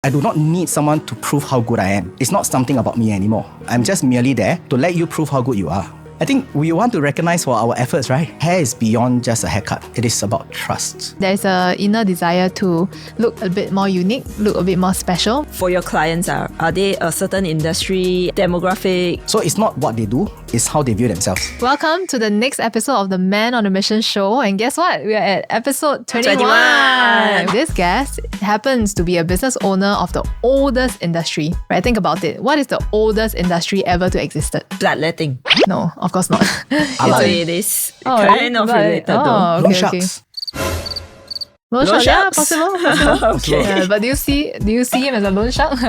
I do not need someone to prove how good I am. It's not something about me anymore. I'm just merely there to let you prove how good you are. I think we want to recognize for our efforts, right? Hair is beyond just a haircut. It is about trust. There's an inner desire to look a bit more unique, look a bit more special. For your clients, are they a certain industry, demographic? So it's not what they do, it's how they view themselves. Welcome to the next episode of the Man on a Mission show. And guess what? We are at episode 21. 21. This guest happens to be a business owner of the oldest industry. Right? Think about it. What is the oldest industry ever to existed? Bloodletting. No, of course not. So it is kind of really? related though. Oh, Loan okay, okay. sharks. Loan Loan shark, yeah, sharks. possible. Okay. Yeah, but do you see him as a loan shark?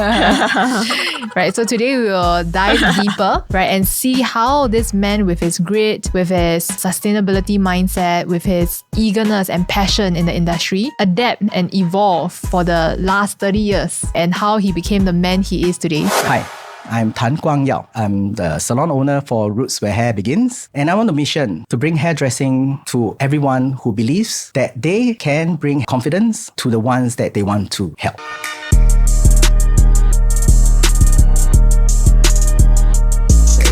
Right, so today we will dive deeper, right, and see how this man with his grit, with his sustainability mindset, with his eagerness and passion in the industry, adapt and evolve for the last 30 years and how he became the man he is today. Hi, I'm Guang Yao. I'm the salon owner for Roots Where Hair Begins. And I'm on a mission to bring hairdressing to everyone who believes that they can bring confidence to the ones that they want to help.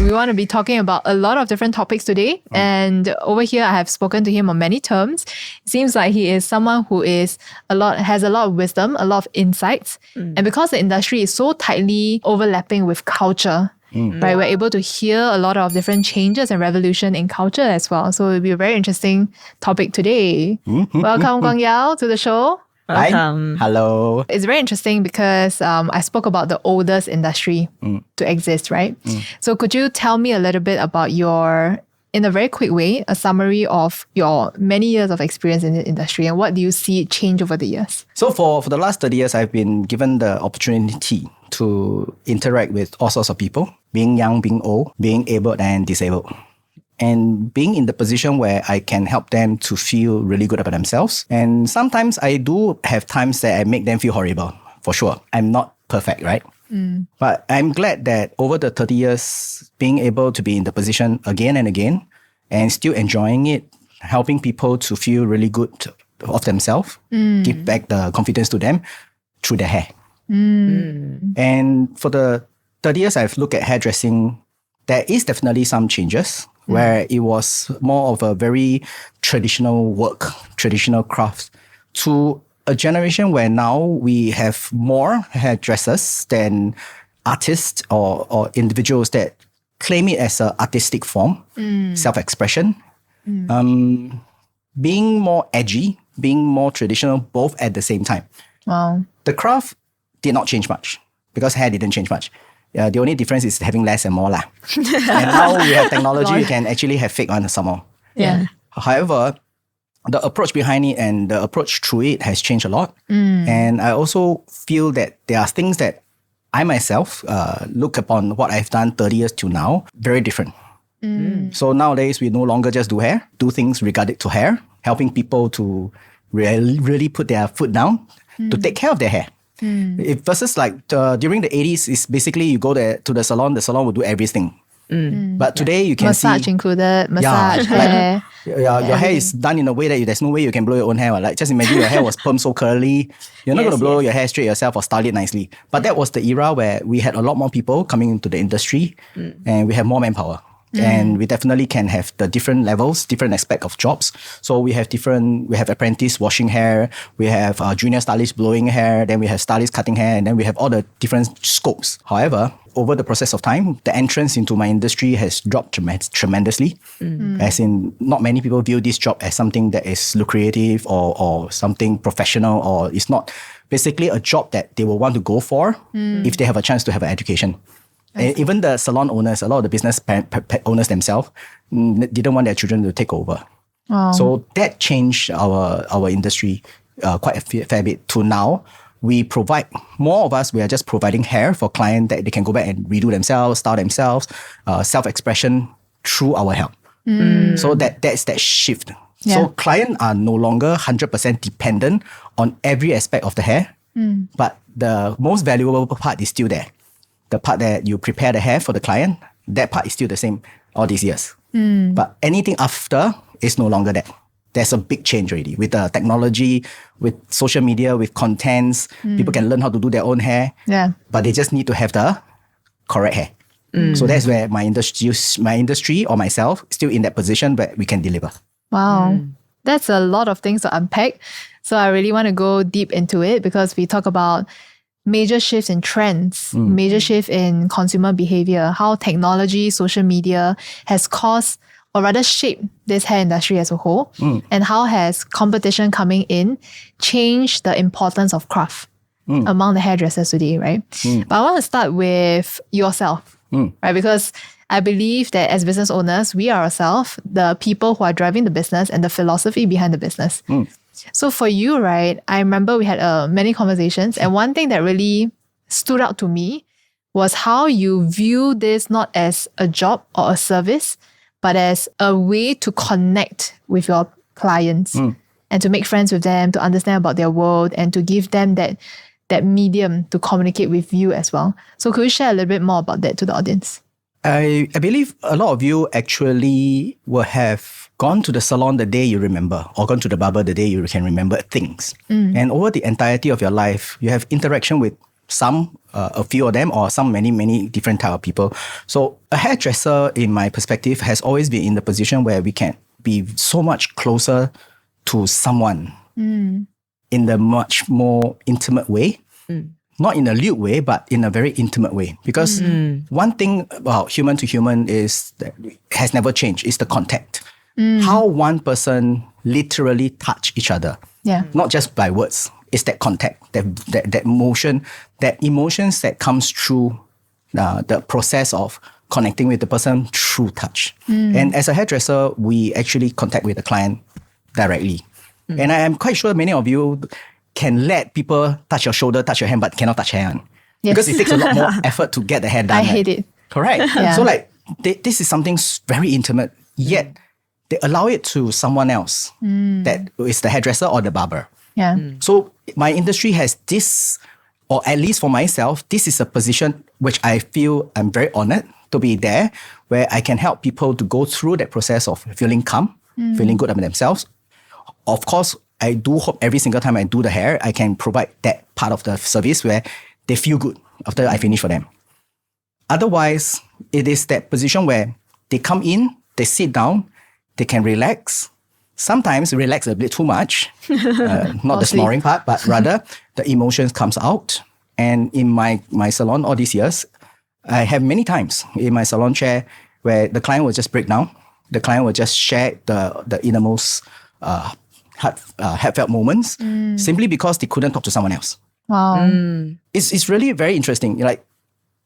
We want to be talking about a lot of different topics today. And over here, I have spoken to him on many terms. It seems like he is someone who has a lot of wisdom, a lot of insights. And because the industry is so tightly overlapping with culture, right, we're able to hear a lot of different changes and revolution in culture as well. So it'll be a very interesting topic today. Welcome, Guang Yao, to the show. Welcome. Hi. Hello. It's very interesting because I spoke about the oldest industry to exist, right? So could you tell me a little bit about in a very quick way, a summary of your many years of experience in the industry and what do you see change over the years? So for the last 30 years, I've been given the opportunity to interact with all sorts of people, being young, being old, being able and disabled. And being in the position where I can help them to feel really good about themselves. And sometimes I do have times that I make them feel horrible, for sure. I'm not perfect, right? But I'm glad that over the 30 years, being able to be in the position again and again and still enjoying it, helping people to feel really good of themselves, give back the confidence to them through their hair. And for the 30 years I've looked at hairdressing, there is definitely some changes where it was more of a very traditional work, traditional craft, to a generation where now we have more hairdressers than artists or individuals that claim it as an artistic form, self-expression, being more edgy, being more traditional, both at the same time. Wow. The craft did not change much because hair didn't change much. The only difference is having less and more lah. And now we have technology, you can actually have fake one some more. Yeah. However, the approach behind it and the approach through it has changed a lot. And I also feel that there are things that I myself look upon what I've done 30 years to now, very different. So nowadays, we no longer just do hair, do things regarding to hair, helping people to really put their foot down to take care of their hair. It versus like during the 80s, is basically you go to the salon will do everything. But today you can massage see included, massage, hair. your hair is done in a way that there's no way you can blow your own hair. Like just imagine your hair was permed so curly. You're not going to blow your hair straight yourself or style it nicely. But that was the era where we had a lot more people coming into the industry and we have more manpower. And we definitely can have the different levels, different aspect of jobs. So we have apprentice washing hair, we have junior stylists blowing hair, then we have stylists cutting hair, and then we have all the different scopes. However, over the process of time, the entrance into my industry has dropped tremendously. As in, not many people view this job as something that is lucrative or something professional, or it's not basically a job that they will want to go for if they have a chance to have an education. And even the salon owners, a lot of the business owners themselves didn't want their children to take over. So that changed our industry quite a fair bit. To now, we provide, more of us, we are just providing hair for clients that they can go back and redo themselves, style themselves, self-expression through our help. So that's that shift. Yeah. So clients are no longer 100% dependent on every aspect of the hair, but the most valuable part is still there. The part that you prepare the hair for the client, that part is still the same all these years. But anything after is no longer that. there's a big change already with the technology, with social media, with contents. People can learn how to do their own hair. Yeah. But they just need to have the correct hair. So that's where my industry or myself still in that position where we can deliver. Wow. That's a lot of things to unpack. So I really want to go deep into it because we talk about major shifts in trends, major shift in consumer behavior, how technology, social media has caused or rather shaped this hair industry as a whole, and how has competition coming in changed the importance of craft among the hairdressers today, right? But I want to start with yourself, right? Because I believe that as business owners, we are ourselves the people who are driving the business and the philosophy behind the business. So for you, right, I remember we had many conversations, and one thing that really stood out to me was how you view this not as a job or a service, but as a way to connect with your clients and to make friends with them, to understand about their world, and to give them that medium to communicate with you as well. So could you share a little bit more about that to the audience? I believe a lot of you actually will have gone to the salon the day you remember, or gone to the barber the day you can remember things. And over the entirety of your life, you have interaction with some, a few of them, or some many different type of people. So a hairdresser, in my perspective, has always been in the position where we can be so much closer to someone in the much more intimate way. Not in a lewd way, but in a very intimate way. Because one thing about human to human is that has never changed, is the contact. How one person literally touch each other. Yeah. Not just by words. It's that contact, that motion, that emotions that comes through the process of connecting with the person through touch. And as a hairdresser, we actually contact with the client directly. And I am quite sure many of you can let people touch your shoulder, touch your hand, but cannot touch hair. Yes. Because it takes a lot more effort to get the hair done. I hate it. Correct. Yeah. So like, this is something very intimate, yet they allow it to someone else that is the hairdresser or the barber. Yeah. So my industry has this, or at least for myself, this is a position which I feel I'm very honored to be there, where I can help people to go through that process of feeling calm, feeling good about themselves. Of course, I do hope every single time I do the hair, I can provide that part of the service where they feel good after I finish for them. Otherwise, it is that position where they come in, they sit down, they can relax. Sometimes relax a bit too much, not the snoring part, but rather the emotions comes out. And in my salon all these years, I have many times in my salon chair where the client will just break down. The client will just share the innermost heartfelt moments simply because they couldn't talk to someone else. Wow. It's really very interesting. Like,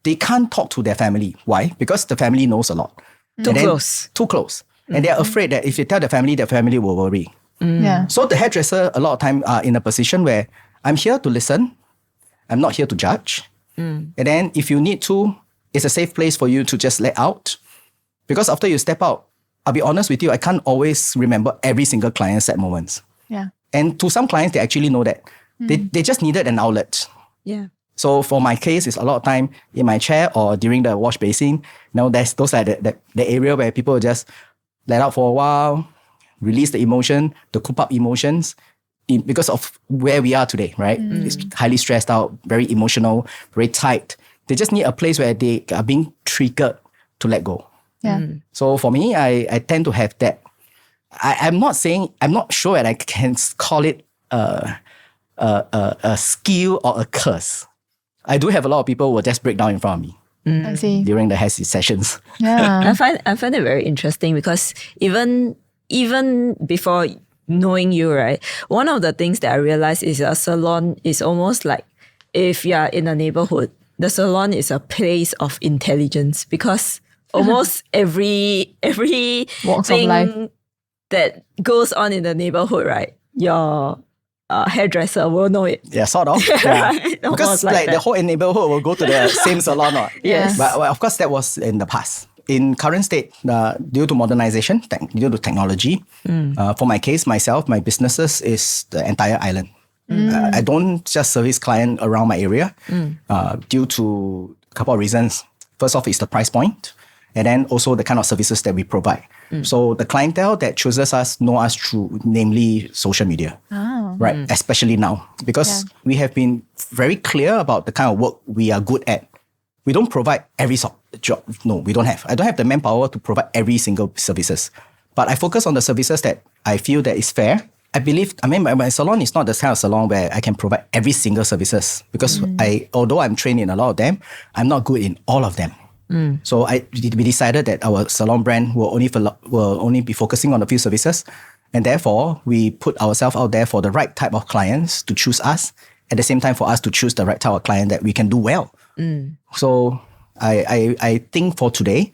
they can't talk to their family. Why? Because the family knows a lot. Too close. Too close. And they're afraid that if they tell the family will worry. Yeah. So the hairdresser a lot of time are in a position where I'm here to listen. I'm not here to judge. And then if you need to, it's a safe place for you to just let out. Because after you step out, I'll be honest with you, I can't always remember every single client's sad moments. Yeah. And to some clients, they actually know that. They just needed an outlet. Yeah. So for my case, it's a lot of time in my chair or during the wash basin. There's those like the area where people just let out for a while, release the emotion, the coop up emotions because of where we are today, right? It's highly stressed out, very emotional, very tight. They just need a place where they are being triggered to let go. Yeah. So for me, I tend to have that. I'm not sure that I can call it a skill or a curse. I do have a lot of people who will just break down in front of me I see. during the hair sessions. Yeah. I find it very interesting because even before knowing you, right, one of the things that I realized is a salon is almost like if you are in a neighborhood, the salon is a place of intelligence because almost every Walks of life. thing that goes on in the neighborhood, right, your hairdresser will know it. Yeah, sort of. Yeah. Right? Because Almost like the that. whole neighborhood will go to the same salon. Right? Yes. But well, of course, that was in the past. In current state, due to modernization, due to technology, for my case, myself, my businesses is the entire island. I don't just service client around my area due to a couple of reasons. First off, is the price point. and then also the kind of services that we provide. So the clientele that chooses us know us through, namely social media, right? Especially now, because we have been very clear about the kind of work we are good at. We don't provide every sort of job. No, we don't have. I don't have the manpower to provide every single services, but I focus on the services that I feel that is fair. I believe, my salon is not the kind of salon where I can provide every single services because although I'm trained in a lot of them, I'm not good in all of them. So we decided that our salon brand will only be focusing on a few services, and therefore we put ourselves out there for the right type of clients to choose us. At the same time, for us to choose the right type of client that we can do well. So I think for today,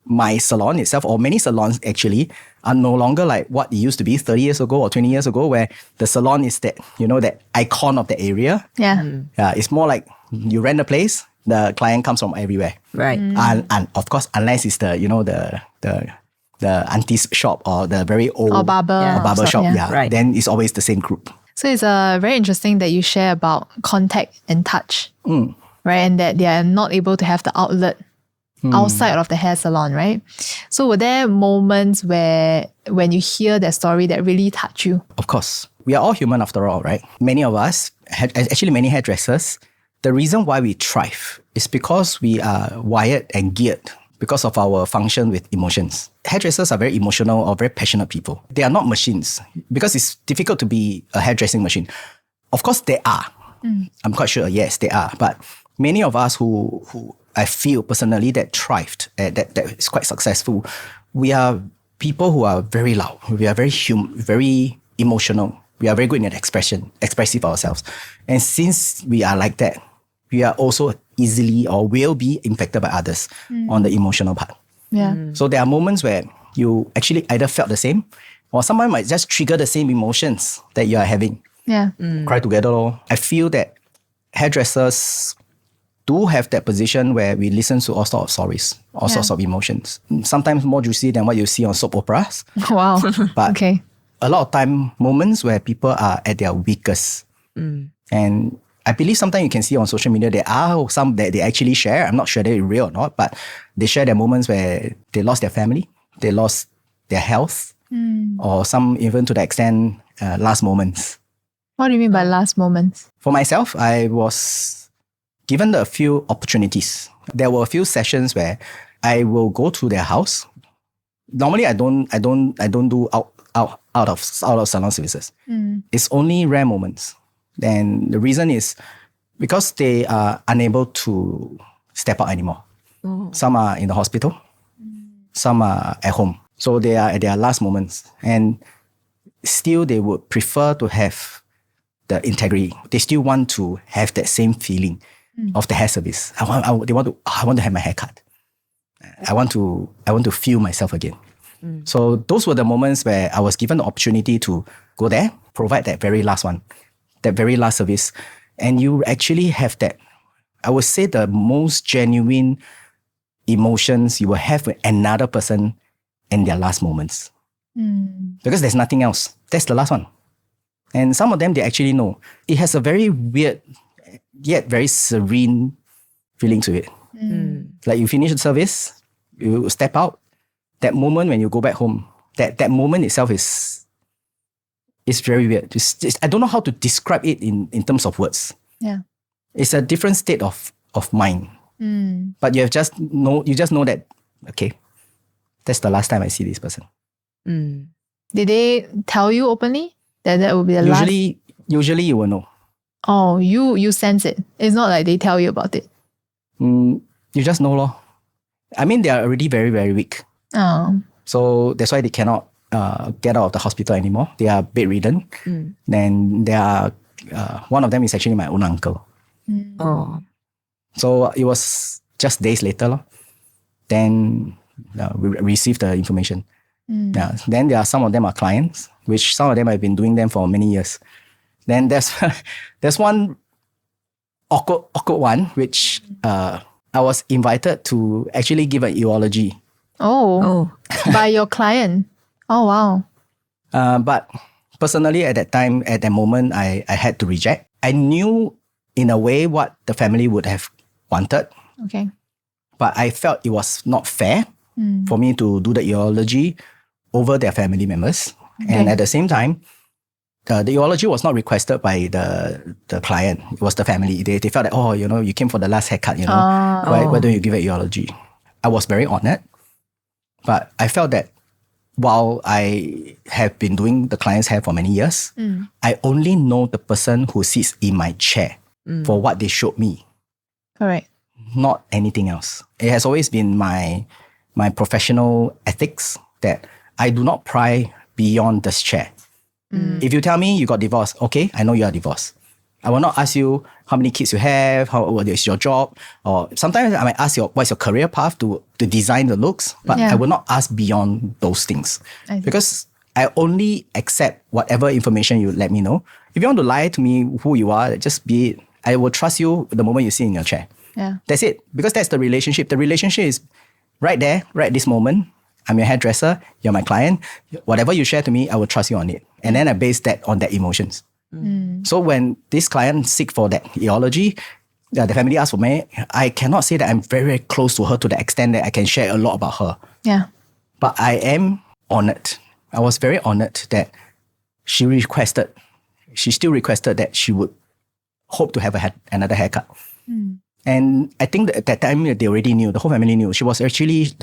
my salon itself, or many salons actually, are no longer like what it used to be 30 years ago or 20 years ago, where the salon is that, that icon of the area. It's more like you rent a place, the client comes from everywhere. Right. And of course, unless it's the auntie's shop or the very old Or barber shop, Right. then it's always the same group. So it's very interesting that you share about contact and touch, right? And that they are not able to have the outlet outside of the hair salon, right? So were there moments where when you hear that story that really touch you? Of course. We are all human after all, right? Many of us, actually many hairdressers, the reason why we thrive is because we are wired and geared because of our function with emotions. Hairdressers are very emotional or very passionate people. They are not machines because it's difficult to be a hairdressing machine. Of course, they are. I'm quite sure, yes, they are. But many of us who I feel personally that thrived, that is quite successful, we are people who are very loud. We are very emotional. We are very good in expressive ourselves. And since we are like that, we are also easily or will be impacted by others on the emotional part. So there are moments where you actually either felt the same or someone might just trigger the same emotions that you are having. Cry together. I feel that hairdressers do have that position where we listen to all sorts of stories, all sorts of emotions. Sometimes more juicy than what you see on soap operas. Wow. But a lot of time, moments where people are at their weakest. And I believe sometimes you can see on social media, there are some that they actually share. I'm not sure they're real or not, but they share their moments where they lost their family, they lost their health, or some even to the extent last moments. What do you mean by last moments? For myself, I was given a few opportunities. There were a few sessions where I will go to their house. Normally, I don't do out of salon services. It's only rare moments. And the reason is because they are unable to step out anymore. Some are in the hospital, some are at home. So they are at their last moments. And still they would prefer to have the integrity. They still want to have that same feeling of the hair service. I want to have my hair cut. I want to feel myself again. So those were the moments where I was given the opportunity to go there, provide that very last one, that very last service. And you actually have that, I would say, the most genuine emotions you will have with another person in their last moments. Because there's nothing else. That's the last one. And some of them, they actually know. It has a very weird, yet very serene feeling to it. Like you finish the service, you step out. That moment when you go back home, that moment itself is very weird. I don't know how to describe it in terms of words. It's a different state of mind. But you just know that, okay, that's the last time I see this person. Did they tell you openly that will be the last? Usually you will know. Oh, you sense it. It's not like they tell you about it. You just know lor. I mean, they are already very, very weak. So that's why they cannot get out of the hospital anymore. They are bedridden. Then they are, one of them is actually my own uncle. So it was just days later. Then we received the information. Then there are some of them are clients, which some of them have been doing them for many years. Then there's one awkward one, which I was invited to actually give an eulogy. By your client. Oh, wow. But personally, at that time, at that moment, I had to reject. I knew in a way what the family would have wanted. Okay. but I felt it was not fair for me to do the eology over their family members. And at the same time, the eology was not requested by the client. It was the family. They felt that, oh, you came for the last haircut, why don't you give it eology? I was very honored. But I felt that while I have been doing the client's hair for many years, I only know the person who sits in my chair for what they showed me. Correct. Not anything else. It has always been my professional ethics that I do not pry beyond this chair. If you tell me you got divorced, okay, I know you are divorced. I will not ask you how many kids you have, what is your job, or sometimes I might ask what's your career path to design the looks, but I will not ask beyond those things because I only accept whatever information you let me know. If you want to lie to me who you are, just be it. I will trust you the moment you sit in your chair. Yeah. That's it. Because that's the relationship. The relationship is right there, right this moment. I'm your hairdresser, you're my client. Whatever you share to me, I will trust you on it. And then I base that on their emotions. So when this client seek for that eology, the family asks for me, I cannot say that I'm very, very close to her to the extent that I can share a lot about her. Yeah. But I am honored. I was very honored that she still requested that she would hope to have another haircut. And I think that at that time they already knew, the whole family knew. She was actually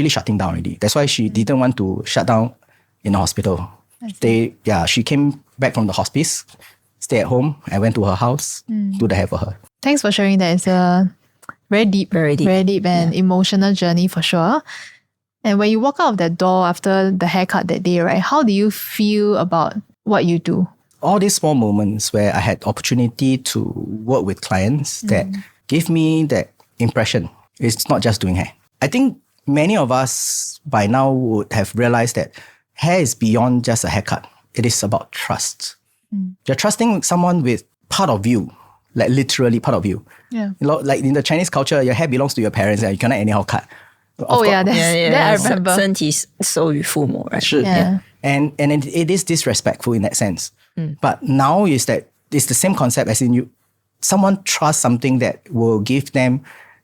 shutting down already. That's why she didn't want to shut down in the hospital. She came back from the hospice, stay at home. I went to her house, do the hair for her. Thanks for sharing that. It's a very deep and emotional journey for sure. And when you walk out of that door after the haircut that day, right, how do you feel about what you do? All these small moments where I had opportunity to work with clients that give me that impression. It's not just doing hair. I think many of us by now would have realized that hair is beyond just a haircut. It is about trust. You're trusting someone with part of you, like literally part of you. Yeah. Like in the Chinese culture, your hair belongs to your parents and you cannot anyhow cut. That I remember. 身体受于父母, right? Yeah. And it is disrespectful in that sense. But now is that it's the same concept as in someone trusts something that will give them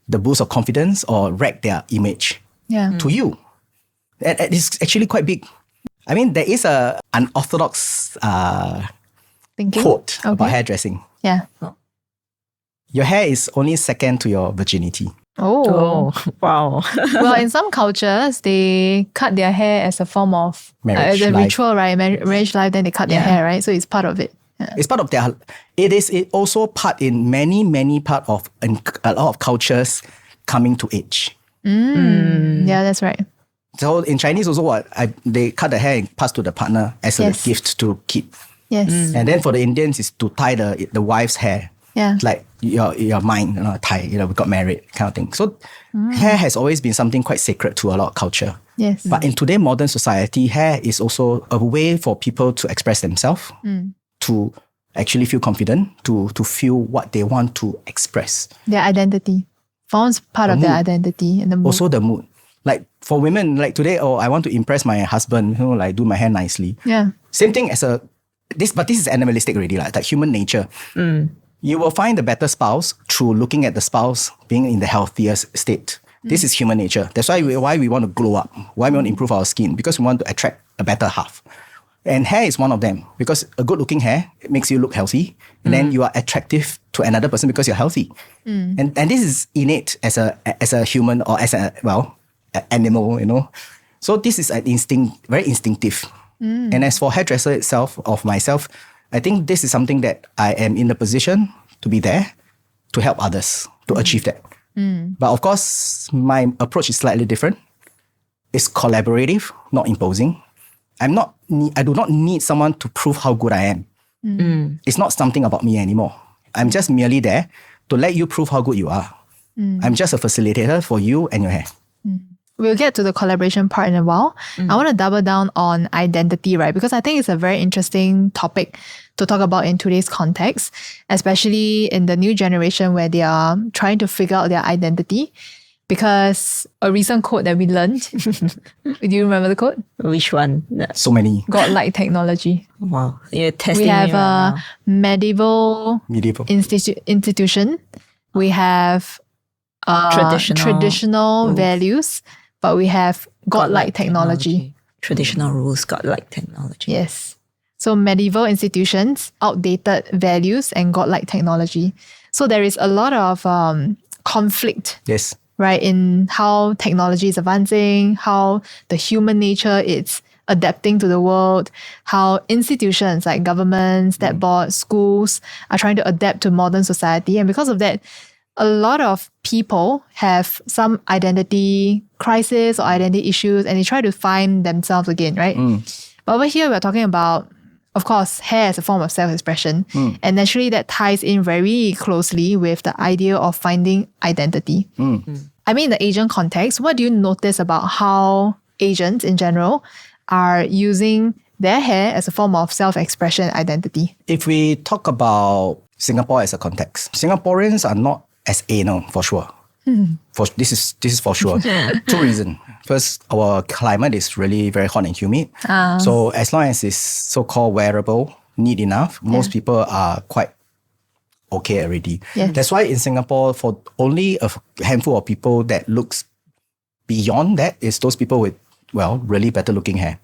the boost of confidence or wreck their image to you. It's actually quite big. I mean, there is an unorthodox quote about hairdressing. Yeah. Your hair is only second to your virginity. Oh, wow. Well, in some cultures, they cut their hair as a form of marriage a life. Ritual, right? Marriage life, then they cut their hair, right? So it's part of it. Yeah. It's part of their. It is also part in many part of a lot of cultures coming to age. Yeah, that's right. So in Chinese also they cut the hair and pass to the partner as a gift to keep. Yes. And then for the Indians is to tie the wife's hair. Yeah. Like your mine, tie, we got married kind of thing. So hair has always been something quite sacred to a lot of culture. Yes. But in today's modern society, hair is also a way for people to express themselves, to actually feel confident, to feel what they want to express. Their identity forms part of their identity and the mood. Also the mood. Like for women, like today, I want to impress my husband, like do my hair nicely. Yeah. Same thing as but this is animalistic already, like human nature. You will find a better spouse through looking at the spouse being in the healthiest state. This is human nature. That's why we want to glow up, why we want to improve our skin, because we want to attract a better half. And hair is one of them, because a good looking hair makes you look healthy, and then you are attractive to another person because you're healthy. And this is innate as a human or as an animal, So this is an instinct, very instinctive. And as for hairdresser itself, of myself, I think this is something that I am in the position to be there to help others to achieve that. But of course, my approach is slightly different. It's collaborative, not imposing. I do not need someone to prove how good I am. It's not something about me anymore. I'm just merely there to let you prove how good you are. I'm just a facilitator for you and your hair. We'll get to the collaboration part in a while. I want to double down on identity, right? Because I think it's a very interesting topic to talk about in today's context, especially in the new generation where they are trying to figure out their identity. Because a recent quote that we learned, do you remember the quote? Which one? So many. Godlike technology. Wow. You're testing we have me right a medieval institution. We have Traditional values, but we have godlike technology. Traditional rules, godlike technology. Yes. So medieval institutions, outdated values, and godlike technology. So there is a lot of conflict, Yes. right, in how technology is advancing, how the human nature is adapting to the world, how institutions like governments, state boards, schools are trying to adapt to modern society. And because of that, a lot of people have some identity crisis or identity issues, and they try to find themselves again, right? But over here, we're talking about, of course, hair as a form of self-expression. And naturally, that ties in very closely with the idea of finding identity. I mean, in the Asian context, what do you notice about how Asians in general are using their hair as a form of self-expression and identity? If we talk about Singapore as a context, Singaporeans are not as anal for sure. This is for sure. Two reasons. First, our climate is really very hot and humid. So as long as it's so-called wearable, neat enough, most people are quite okay already. That's why in Singapore, for only a handful of people that looks beyond that is those people with, well, really better looking hair.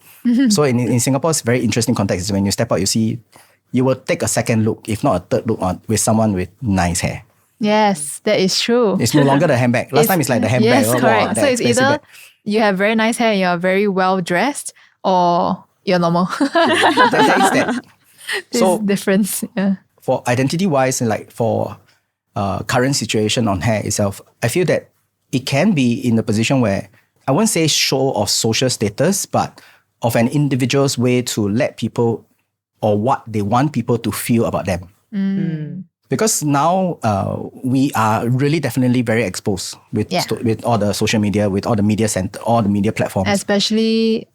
So in Singapore's very interesting context, when you step out, you will take a second look, if not a third look on with someone with nice hair. Yes, that is true. It's no longer the handbag. Last time it's like the handbag. Yes, correct. So it's either you have very nice hair and you're very well dressed, or you're normal. That is that. So difference. Yeah. For identity-wise, and like for current situation on hair itself, I feel that it can be in a position where I won't say show of social status, but of an individual's way to let people or what they want people to feel about them. Because now we are really definitely very exposed with all the social media, with all the media center, all the media platforms. Especially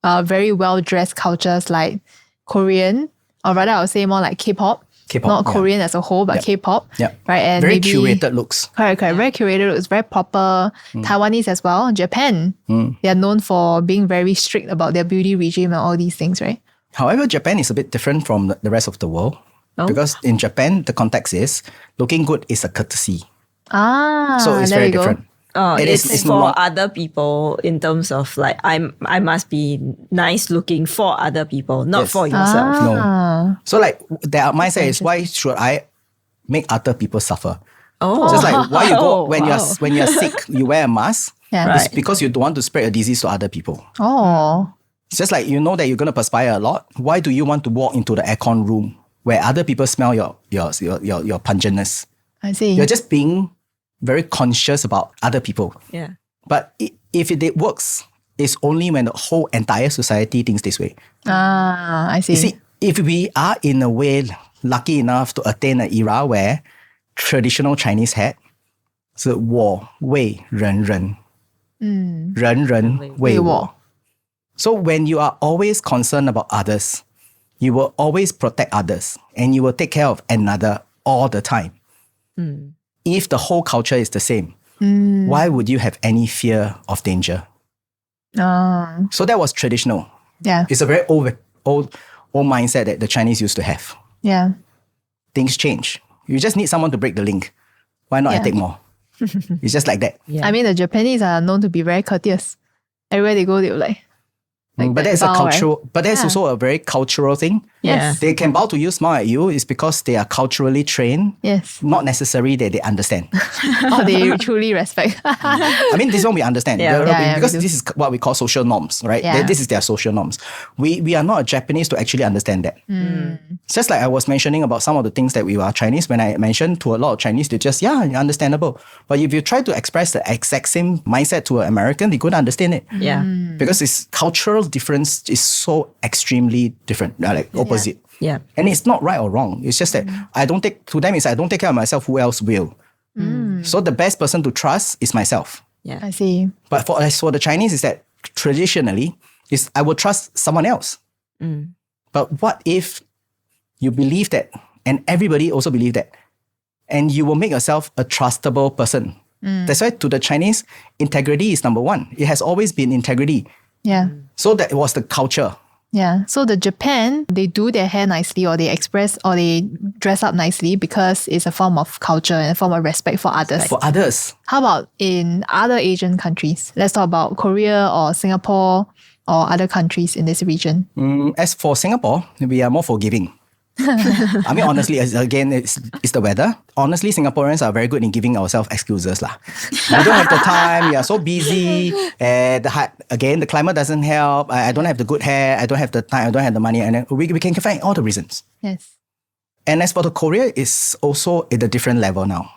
very well-dressed cultures like Korean, or rather I would say more like K-pop. Not Korean as a whole, but K-pop. Right? And very curated looks. Correct. Very curated looks, very proper. Taiwanese as well. Japan, they are known for being very strict about their beauty regime and all these things, right? However, Japan is a bit different from the rest of the world. Because in Japan, the context is looking good is a courtesy. So it's very different. It's for other people in terms of like I must be nice looking for other people, not for yourself. No. So like their mindset is, why should I make other people suffer? Just like why you go when you're sick, you wear a mask. It's because you don't want to spread a disease to other people. It's just like you know that you're gonna perspire a lot. Why do you want to walk into the aircon room where other people smell your pungentness? I see. You're just being very conscious about other people. But if it works, it's only when the whole entire society thinks this way. I see. You see, if we are in a way lucky enough to attain an era where traditional Chinese had, so 我为人人，人人为我. So when you are always concerned about others, you will always protect others and you will take care of another all the time. If the whole culture is the same, why would you have any fear of danger? So that was traditional. It's a very old mindset that the Chinese used to have. Things change. You just need someone to break the link. Why not I take more? It's just like that. I mean, the Japanese are known to be very courteous. Everywhere they go, they'll like but that's a cultural. Right? But that's also a very cultural thing. They can bow to you, smile at you. Is because they are culturally trained. Not necessarily that they understand. Or they truly respect. I mean, this one we understand. Because this is what we call social norms, right? This is their social norms. We are not Japanese to actually understand that. It's just like I was mentioning about some of the things that we are Chinese. When I mentioned to a lot of Chinese, they just, understandable. But if you try to express the exact same mindset to an American, they couldn't understand it. Because it's cultural difference is so extremely different, like opposite. And it's not right or wrong. It's just that I don't take care of myself, who else will? So the best person to trust is myself. I see. But for the Chinese is that traditionally is I will trust someone else. But what if you believe that and everybody also believe that, and you will make yourself a trustable person? That's why to the Chinese, integrity is number one. It has always been integrity. So that was the culture. Yeah. So the Japan, they do their hair nicely or they express or they dress up nicely because it's a form of culture and a form of respect for others. For others. How about in other Asian countries? Let's talk about Korea or Singapore or other countries in this region. As for Singapore, we are more forgiving. I mean, honestly, again, it's the weather. Honestly, Singaporeans are very good in giving ourselves excuses lah. We don't have the time. We are so busy. Again, the climate doesn't help. I don't have the good hair. I don't have the time. I don't have the money. And then we can find all the reasons. Yes. And as for the Korea, it's also at a different level now.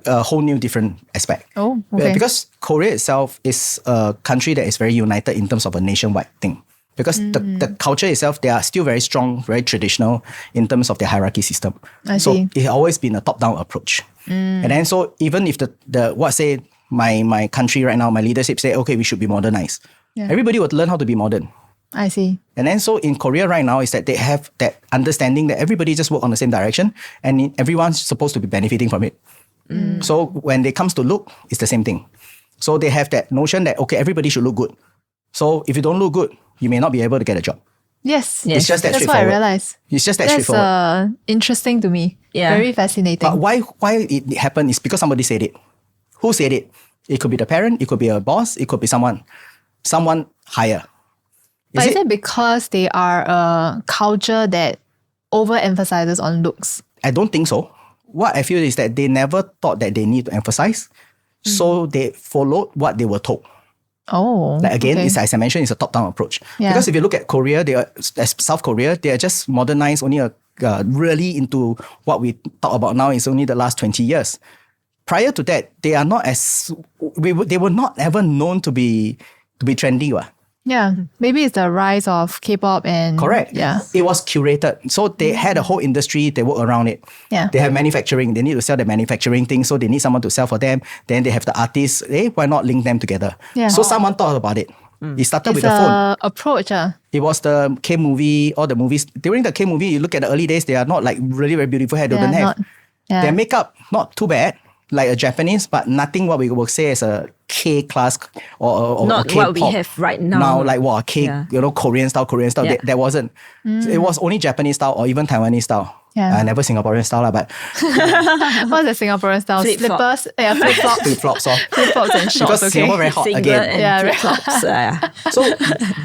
A whole new different aspect. Oh, okay. Because Korea itself is a country that is very united in terms of a nationwide thing. Because the culture itself, they are still very strong, very traditional in terms of their hierarchy system. I so see. it's always been a top-down approach. And then so even if my country right now, my leadership say, okay, we should be modernized. Yeah. Everybody would learn how to be modern. I see. And then so in Korea right now is that they have that understanding that everybody just work on the same direction and everyone's supposed to be benefiting from it. So when it comes to look, it's the same thing. So they have that notion that, okay, everybody should look good. So if you don't look good, you may not be able to get a job. Yes. It's just that That's what I straightforward. realized. It's just that That's straightforward. interesting to me. Yeah. Very fascinating. But why it happened is because somebody said it. Who said it? It could be the parent, it could be a boss, it could be someone higher. But is it because they are a culture that overemphasizes on looks? I don't think so. What I feel is that they never thought that they need to emphasize. So they followed what they were told. Oh. Like again, okay. it's, as I mentioned, it's a top-down approach. Yeah. Because if you look at Korea, South Korea, they are just modernized only really into what we talk about now is only the last 20 years. Prior to that, they are not they were not ever known to be trendy. Yeah. Maybe it's the rise of K-pop and... Correct. Yeah. It was curated. So they had a whole industry, they work around it. Yeah. They have manufacturing. They need to sell the manufacturing thing. So they need someone to sell for them. Then they have the artists. Why not link them together? Yeah. So someone thought about it. It started It's with the phone. a approach. It was the K-movie, all the movies. During the K-movie, you look at the early days, they are not like really very beautiful hair. They don't have. Their makeup, not too bad, like a Japanese, but nothing what we would say as a K-class or Not a K-pop. what we have right now. Now, like K, Yeah. Korean style. Yeah. There wasn't. It was only Japanese style or even Taiwanese style. Yeah. Never Singaporean style, but What's the Singaporean style? Flip-flop. Slippers? Yeah, flip-flops. flip-flops. Flip-flops and shorts, Because okay. Singapore very hot Singlet again. and Yeah, right. flip-flops. So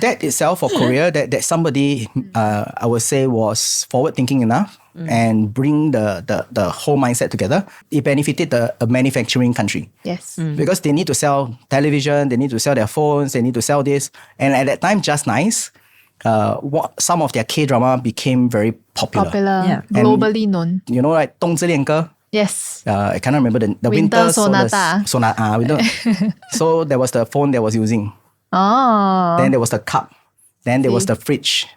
that itself for Korea, that somebody I would say was forward thinking enough and bring the whole mindset together. It benefited the manufacturing country. Yes. Because they need to sell television, they need to sell their phones, they need to sell this. And at that time, Just Nice, some of their K-drama became very popular. Popular. Yeah. Globally known. You know, like 冬之恋歌. Yes. I cannot remember the Winter Sonata. So there was the phone that was using. Oh. Then there was the cup. Then there was the fridge.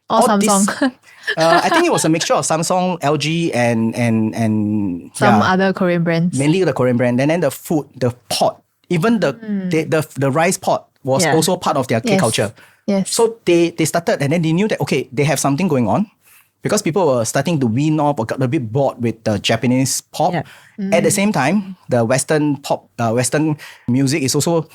Or all this- Samsung. I think it was a mixture of Samsung, LG, and Some other Korean brands. mainly the Korean brand. And then the food, the pot, even the rice pot was Yeah. also part of their K Yes. culture. Yes. So they started, and then they knew that okay, they have something going on, because people were starting to wean off or got a bit bored with the Japanese pop. Yeah. At the same time, the Western pop, Western music is also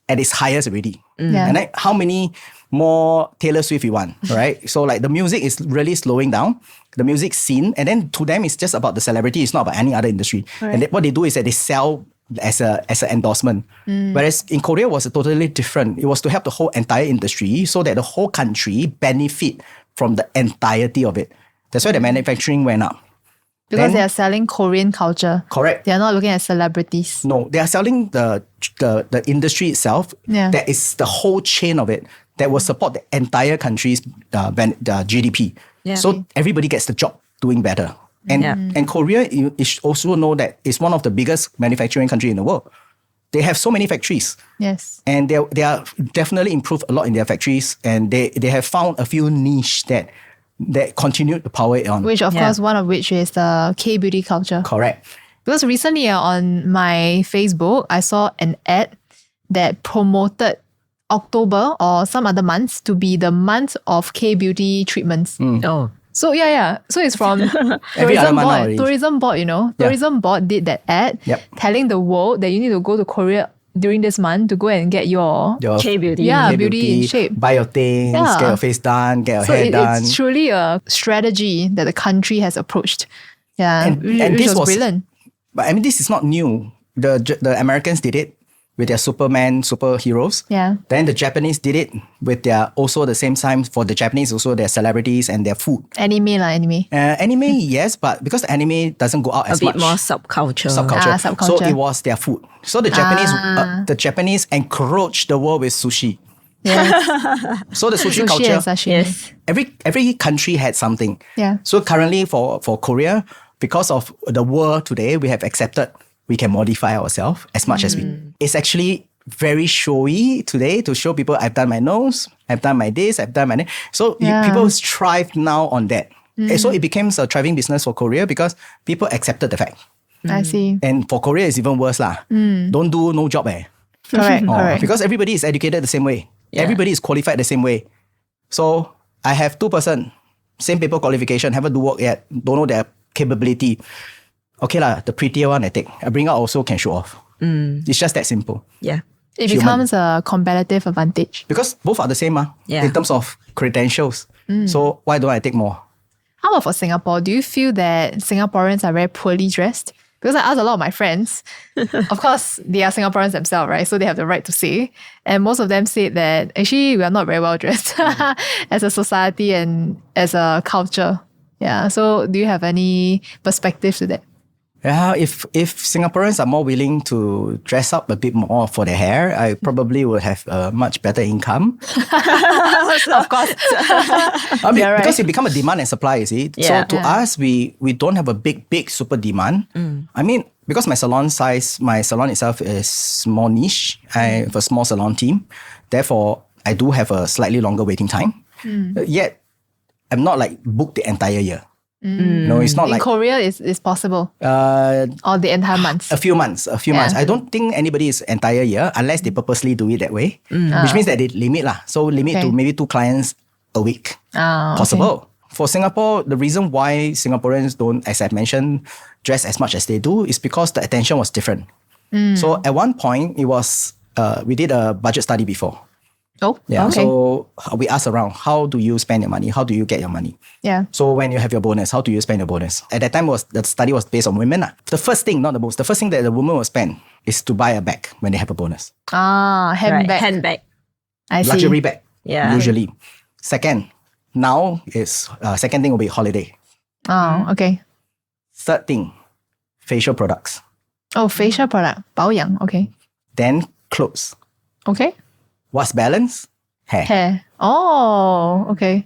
at its highest already. Yeah. And like, how many more Taylor Swift you want, right? So like the music is really slowing down, the music scene, and then to them it's just about the celebrity. It's not about any other industry. And what they do is that they sell as an endorsement. Whereas in Korea was totally different. It was to help the whole entire industry so that the whole country benefit from the entirety of it. That's why the manufacturing went up. Because Then- they are selling Korean culture. Correct. They are not looking at celebrities. No, they are selling the industry itself. Yeah. That is the whole chain of it that will support the entire country's GDP. Yeah. So everybody gets the job doing better. And Yeah. and Korea, you should also know that it's one of the biggest manufacturing country in the world. They have so many factories. Yes. And they are definitely improved a lot in their factories. And they have found a few niche that continue to power it on. Which, of Yeah. course, one of which is the K-beauty culture. Correct. Because recently on my Facebook, I saw an ad that promoted October or some other months to be the month of K-beauty treatments. Oh. So yeah. So it's from Every other month nowadays. Tourism board, Yeah. Tourism board did that ad Yep. telling the world that you need to go to Korea during this month to go and get your Your K-beauty. Yeah, K beauty in shape. Buy your things, Yeah. get your face done, get your So hair done. it's truly a strategy that the country has approached. Yeah, And which this was was- brilliant. But I mean, this is not new. The Americans did it with their Superman, superheroes. Yeah. Then the Japanese did it with their, also the same time for the Japanese, also their celebrities and their food. Anime. Anime, yes, but because the anime doesn't go out A as bit much. more subculture. Subculture. Subculture. So it was their food. So the Japanese encroached the world with sushi. Yes. So the sushi Sushi culture, and sashimi. Yes. every country had something. Yeah. So currently for Korea, because of the world today, we have accepted we can modify ourselves as much as we. It's actually very showy today to show people I've done my nose, I've done my this, I've done my that. So people strive now on that. And so it became a thriving business for Korea because people accepted the fact. I see. And for Korea, it's even worse lah. Don't do no job Correct. Oh, Correct. because everybody is educated the same way. Yeah. Everybody is qualified the same way. So I have 2%, same paper qualification, haven't do work yet, don't know their capability. Okay lah, the prettier one I take. I bring out also can show off. It's just that simple. Yeah. It human. becomes a competitive advantage. Because both are the same Yeah. in terms of credentials. So why don't I take more? How about for Singapore? Do you feel that Singaporeans are very poorly dressed? Because I asked a lot of my friends. Of course, they are Singaporeans themselves, right? So they have the right to say. And most of them said that actually we are not very well dressed as a society and as a culture. Yeah. So do you have any perspective to that? Yeah, if Singaporeans are more willing to dress up a bit more for their hair, I probably would have a much better income. Of course. I mean, Yeah, right. because it become a demand and supply, you see. Yeah. So to us, we don't have a big super demand. I mean, because my salon itself is more niche. I have a small salon team. Therefore, I do have a slightly longer waiting time. Yet, I'm not like booked the entire year. No, it's not In like Korea, it's possible. Or the entire month. a few months. I don't think anybody is entire year unless they purposely do it that way, which means that they limit lah. So limit to Okay. maybe 2 clients a week. Okay. Possible. For Singapore, the reason why Singaporeans don't, as I mentioned, dress as much as they do is because the attention was different. So at one point, it was we did a budget study before. Oh, Yeah. okay. So we asked around, how do you spend your money? How do you get your money? Yeah. So when you have your bonus, how do you spend your bonus? At that time, the study was based on women. The first thing, not the most, the first thing that the woman will spend is to buy a bag when they have a bonus. Handbag. Right. Handbag. I see. Luxury bag, Yeah. usually. Second, now is, second thing will be holiday. Oh, okay. Third thing, facial products. Oh, facial product. 保养. Okay. Then clothes. Okay. What's balance? Hair. Hair. Oh, okay.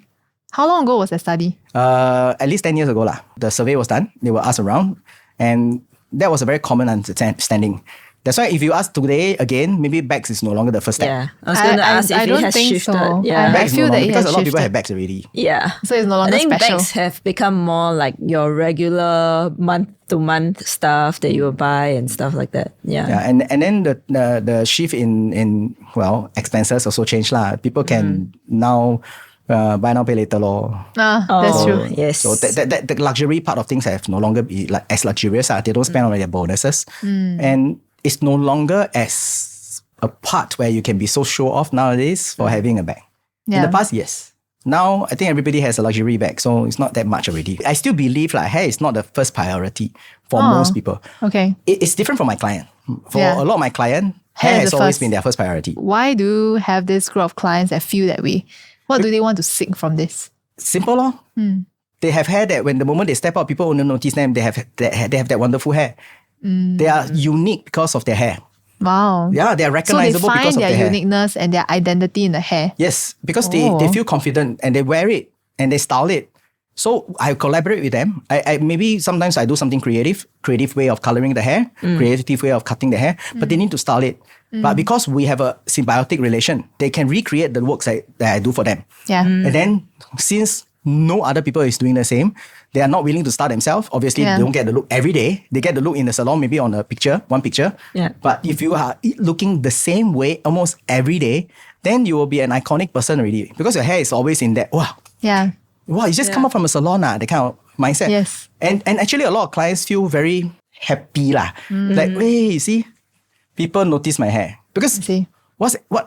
How long ago was that study? At least 10 years ago lah. The survey was done. They were asked around. And that was a very common understanding. That's why if you ask today again, maybe bags is no longer the first step. Yeah. I was going to ask if I it don't has think shifted. so. Yeah. I Bags feel no that longer, it because has a lot of people shifted. have bags already. Yeah. So it's no I longer think special. bags have become more like your regular month-to-month stuff that you will buy and stuff like that. Yeah. Yeah, and then the shift in expenses also changed lah. People can now buy now pay later lor. That's true. Yes. So that the luxury part of things have no longer be like as luxurious. They don't spend on their bonuses, and it's no longer as a part where you can be so show off nowadays for having a bag. In Yeah. the past, yes. Now I think everybody has a luxury bag, so it's not that much already. I still believe like hair is not the first priority for most people. Okay. It's different from my client. For Yeah. a lot of my client, Hair hair is has the always first. been their first priority. Why do you have this group of clients that feel that way? What do they want to seek from this? Simple lor. They have hair that when the moment they step out, people only notice them. They have that wonderful hair. They are unique because of their hair. Wow. Yeah, they are So they recognizable find because of their their hair. uniqueness and their identity in the hair. Yes, because they feel confident and they wear it and they style it. So I collaborate with them. I maybe sometimes I do something creative way of coloring the hair, creative way of cutting the hair, but they need to style it. But because we have a symbiotic relation, they can recreate the works that I do for them. Yeah. And then since no other people is doing the same, they are not willing to style themselves. Obviously, Yeah. they don't get the look every day. They get the look in the salon, maybe on one picture. Yeah. But if you are looking the same way almost every day, then you will be an iconic person already. Because your hair is always in that, wow, Yeah. you just come up from a salon, that kind of mindset. Yes. And actually a lot of clients feel very happy lah. Like, hey, you see, people notice my hair. Because see.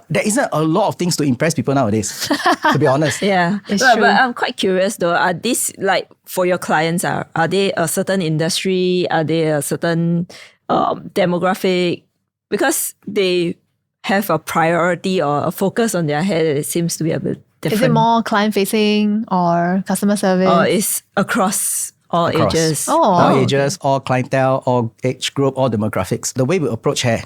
There isn't a lot of things to impress people nowadays, to be honest. Yeah, It's but true. I'm quite curious though. Are these like for your clients? Are they a certain industry? Are they a certain demographic? Because they have a priority or a focus on their hair. It seems to be a bit different. Is it more client facing or customer service? Or it's across all Across. ages? Oh. All ages, all clientele, all age group, all demographics. The way we approach hair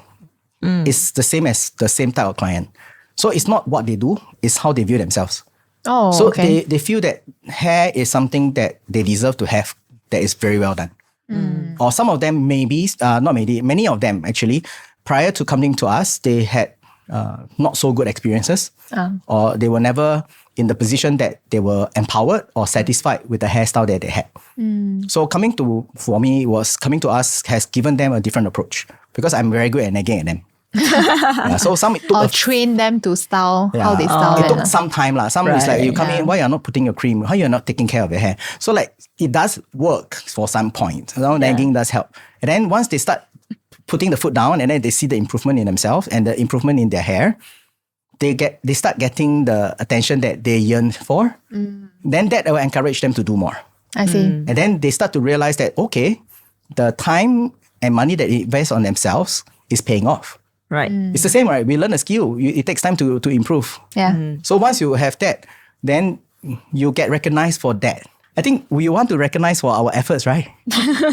is the same as the same type of client. So it's not what they do, it's how they view themselves. Oh, So okay. they feel that hair is something that they deserve to have that is very well done. Or some of them many of them actually, prior to coming to us, they had not so good experiences, or they were never in the position that they were empowered or satisfied with the hairstyle that they had. So coming to us has given them a different approach because I'm very good at nagging at them. So some it took or train them to style how they it style took it. some time lah. Some is like Right, you come in, why you're not putting your cream? How you're not taking care of your hair? So like it does work for some point. Nagging does help. And then once they start putting the foot down and then they see the improvement in themselves and the improvement in their hair, they start getting the attention that they yearn for. Then that will encourage them to do more. I see. And then they start to realize that, okay, the time and money that they invest on themselves is paying off. Right. It's the same, right? We learn a skill. It takes time to improve. Yeah. So once you have that, then you get recognized for that. I think we want to recognize for our efforts, right?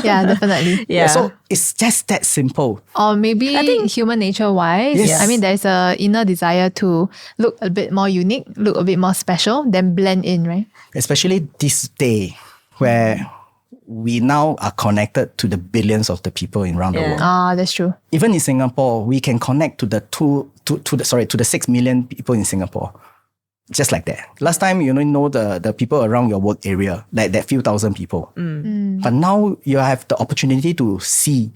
Yeah, definitely. Yeah. So it's just that simple. Or maybe human nature wise, Yes. I mean, there's a inner desire to look a bit more unique, look a bit more special, then blend in, right? Especially this day where we now are connected to the billions of the people around the world. Ah, that's true. Even in Singapore, we can connect to the 6 million people in Singapore. Just like that. Last time, you know the people around your work area, like that few thousand people. But now you have the opportunity to see,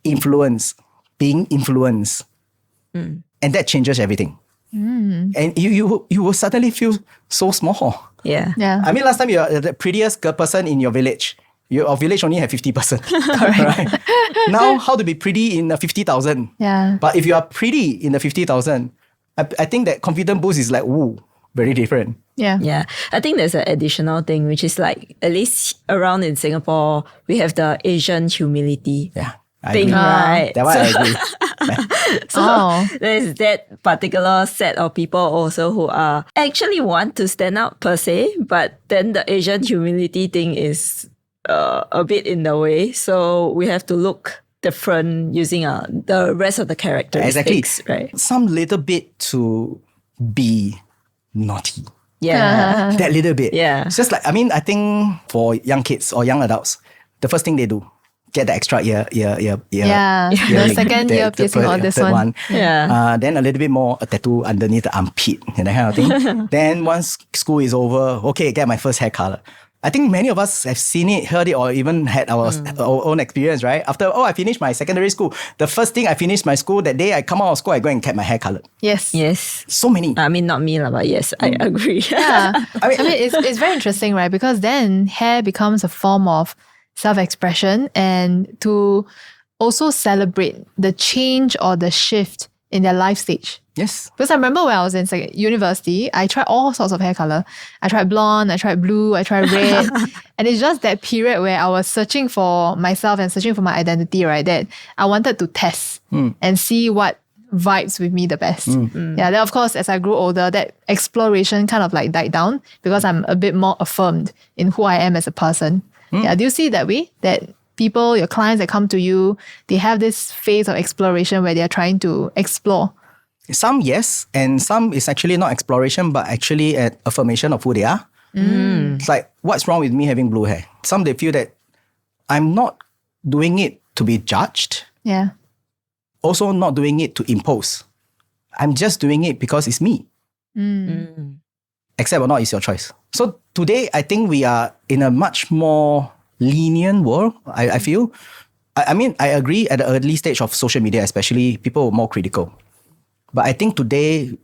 influence, being influenced. And that changes everything. And you will suddenly feel so small. Yeah. Yeah. I mean, last time you're the prettiest person in your village. Your village only had 50 person. Right? Now, how to be pretty in the 50,000? Yeah. But if you are pretty in the 50,000, I think that confidence boost is like, ooh, very different. Yeah. Yeah. I think there's an additional thing, which is like, at least around in Singapore, we have the Asian humility Yeah. I thing, agree. right? That one I agree. Oh. There's that particular set of people also who are actually want to stand out per se, but then the Asian humility thing is a bit in the way. So we have to look different using the rest of the characteristics, right? Some little bit to be naughty. Yeah. That little bit. Yeah. It's just like, I mean, I think for young kids or young adults, the first thing they do, get the extra ear. Yeah. The earring, second ear piercing or this third one. Yeah. Then a little bit more a tattoo underneath the armpit and that kind of thing. Then once school is over, okay, get my first hair color. I think many of us have seen it, heard it, or even had our own experience, right? After, I finished my secondary school. The first thing I finished my school, that day I come out of school, I go and get my hair colored. Yes. Yes. So many. I mean, not me, but yes, I agree. Yeah. I mean, it's very interesting, right? Because then hair becomes a form of self-expression and to also celebrate the change or the shift in their life stage. yes. Because I remember when I was in university, I tried all sorts of hair color. I tried blonde, I tried blue, I tried red. And it's just that period where I was searching for myself and searching for my identity, right? That I wanted to test and see what vibes with me the best. Yeah, then of course, as I grew older, that exploration kind of like died down because I'm a bit more affirmed in who I am as a person. Yeah, do you see it that way? That people, your clients that come to you, they have this phase of exploration where they're trying to explore. Some yes, and some is actually not exploration, but actually an affirmation of who they are. It's like, what's wrong with me having blue hair? Some they feel that I'm not doing it to be judged, Yeah. also not doing it to impose. I'm just doing it because it's me. Accept or not is your choice. So today, I think we are in a much more lenient world, I feel. I mean, I agree at the early stage of social media, especially, people are more critical. But I think today,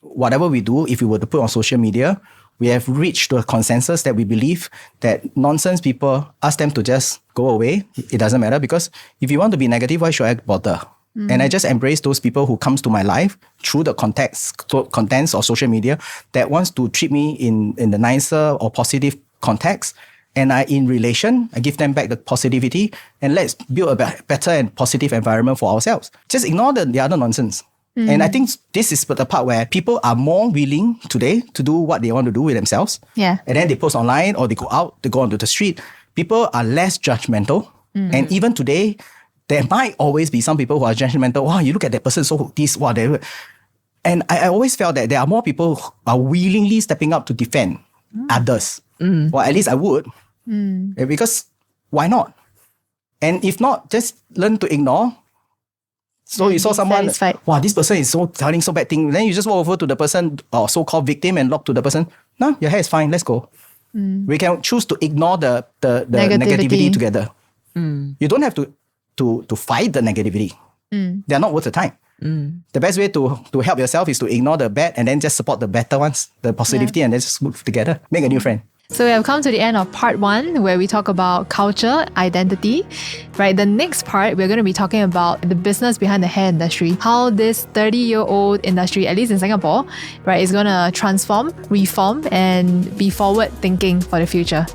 whatever we do, if we were to put on social media, we have reached to a consensus that we believe that nonsense people, ask them to just go away. It doesn't matter, because if you want to be negative, why should I bother? And I just embrace those people who comes to my life through the contents or social media that wants to treat me in the nicer or positive context. And I give them back the positivity, and let's build a better and positive environment for ourselves. Just ignore the other nonsense. And I think this is the part where people are more willing today to do what they want to do with themselves. Yeah. And then they post online or they go out, they go onto the street. People are less judgmental. And even today, there might always be some people who are judgmental. Wow, you look at that person, so this, whatever. And I always felt that there are more people who are willingly stepping up to defend others. Or at least I would. Because why not? And if not, just learn to ignore. So you saw someone, wow, this person is telling so bad thing. Then you just walk over to the person or so-called victim and talk to the person. No, your hair is fine. Let's go. We can choose to ignore the negativity together. You don't have to fight the negativity. They are not worth the time. The best way to help yourself is to ignore the bad and then just support the better ones, the positivity, and then just move together. Make a new friend. So we have come to the end of part 1, where we talk about culture, identity. Right, the next part, we're going to be talking about the business behind the hair industry. How this 30-year-old industry, at least in Singapore, right, is going to transform, reform, and be forward-thinking for the future.